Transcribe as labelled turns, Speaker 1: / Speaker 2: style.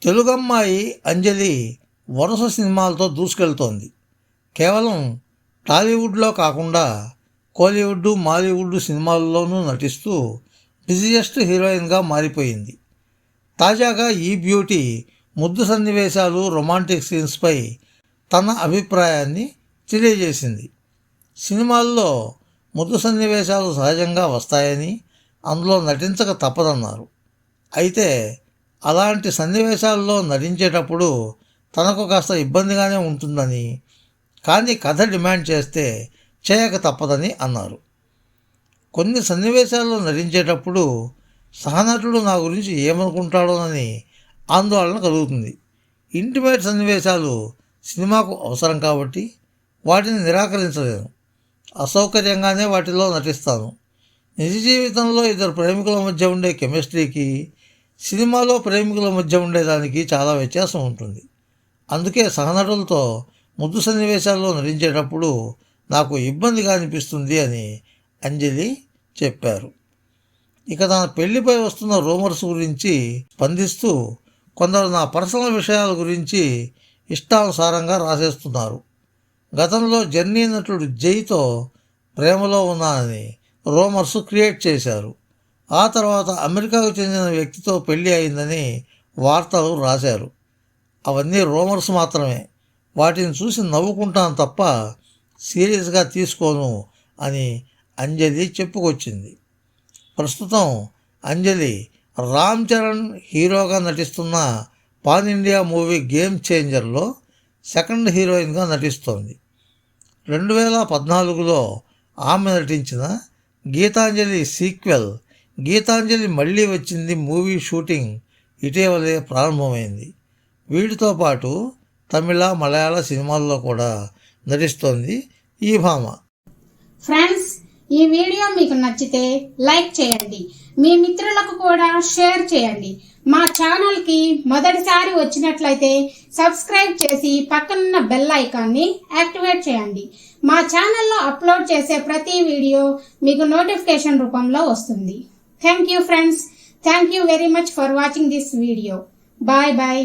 Speaker 1: తెలుగమ్మాయి అంజలి వరుస సినిమాలతో దూసుకెళ్తోంది. కేవలం టాలీవుడ్లో కాకుండా కోలీవుడ్, మాలీవుడ్ సినిమాల్లోనూ నటిస్తూ బిజియెస్ట్ హీరోయిన్గా మారిపోయింది. తాజాగా ఈ బ్యూటీ ముద్దు సన్నివేశాలు, రొమాంటిక్ సీన్స్పై తన అభిప్రాయాన్ని తెలియజేసింది. సినిమాల్లో ముద్దు సన్నివేశాలు సహజంగా వస్తాయని, అందులో నటించక తప్పదన్నారు. అయితే అలాంటి సన్నివేశాల్లో నటించేటప్పుడు తనకు కాస్త ఇబ్బందిగానే ఉంటుందని, కానీ కథ డిమాండ్ చేస్తే చేయక తప్పదని అన్నారు. కొన్ని సన్నివేశాల్లో నటించేటప్పుడు సహనటుడు నా గురించి ఏమనుకుంటాడోనని ఆందోళన కలుగుతుంది. ఇంటిమేట్ సన్నివేశాలు సినిమాకు అవసరం కాబట్టి వాటిని నిరాకరించలేను. అసౌకర్యంగానే వాటిలో నటిస్తాను. నిజ జీవితంలో ఇద్దరు ప్రేమికుల మధ్య ఉండే కెమిస్ట్రీకి, సినిమాలో ప్రేమికుల మధ్య ఉండేదానికి చాలా వ్యత్యాసం ఉంటుంది. అందుకే సహనటులతో ముద్దు సన్నివేశాల్లో నటించేటప్పుడు నాకు ఇబ్బందిగా అనిపిస్తుంది అని అంజలి చెప్పారు. ఇక తన పెళ్లిపై వస్తున్న రూమర్స్ గురించి స్పందిస్తూ, కొందరు నా పర్సనల్ విషయాల గురించి ఇష్టానుసారంగా రాసేస్తున్నారు. గతంలో జర్నీ నటుడు జైతో ప్రేమలో ఉన్నానని రూమర్స్ క్రియేట్ చేశారు. ఆ తర్వాత అమెరికాకు చెందిన వ్యక్తితో పెళ్లి అయిందని వార్తలు రాశారు. అవన్నీ రూమర్స్ మాత్రమే. వాటిని చూసి నవ్వుకుంటాను తప్ప సీరియస్గా తీసుకోను అని అంజలి చెప్పుకొచ్చింది. ప్రస్తుతం అంజలి రామ్ చరణ్ హీరోగా నటిస్తున్న పాన్ ఇండియా మూవీ గేమ్ చేంజర్లో సెకండ్ హీరోయిన్గా నటిస్తోంది. 2014లో ఆమె నటించిన గీతాంజలి సీక్వెల్ గీతాంజలి మళ్ళీ వచ్చింది మూవీ షూటింగ్ ఇటీవలే ప్రారంభమైంది. వీటితో పాటు తమిళ, మలయాళ సినిమాల్లో కూడా నటిస్తోంది ఈ భామ.
Speaker 2: ఫ్రెండ్స్, ఈ వీడియో మీకు నచ్చితే లైక్ చేయండి, మీ మిత్రులకు కూడా షేర్ చేయండి. మా ఛానల్కి మొదటిసారి వచ్చినట్లయితే సబ్స్క్రైబ్ చేసి పక్కనున్న బెల్ ఐకాన్ని యాక్టివేట్ చేయండి. మా ఛానల్లో అప్లోడ్ చేసే ప్రతి వీడియో మీకు నోటిఫికేషన్ రూపంలో వస్తుంది. Thank you friends. Thank you very much for watching this video. Bye bye.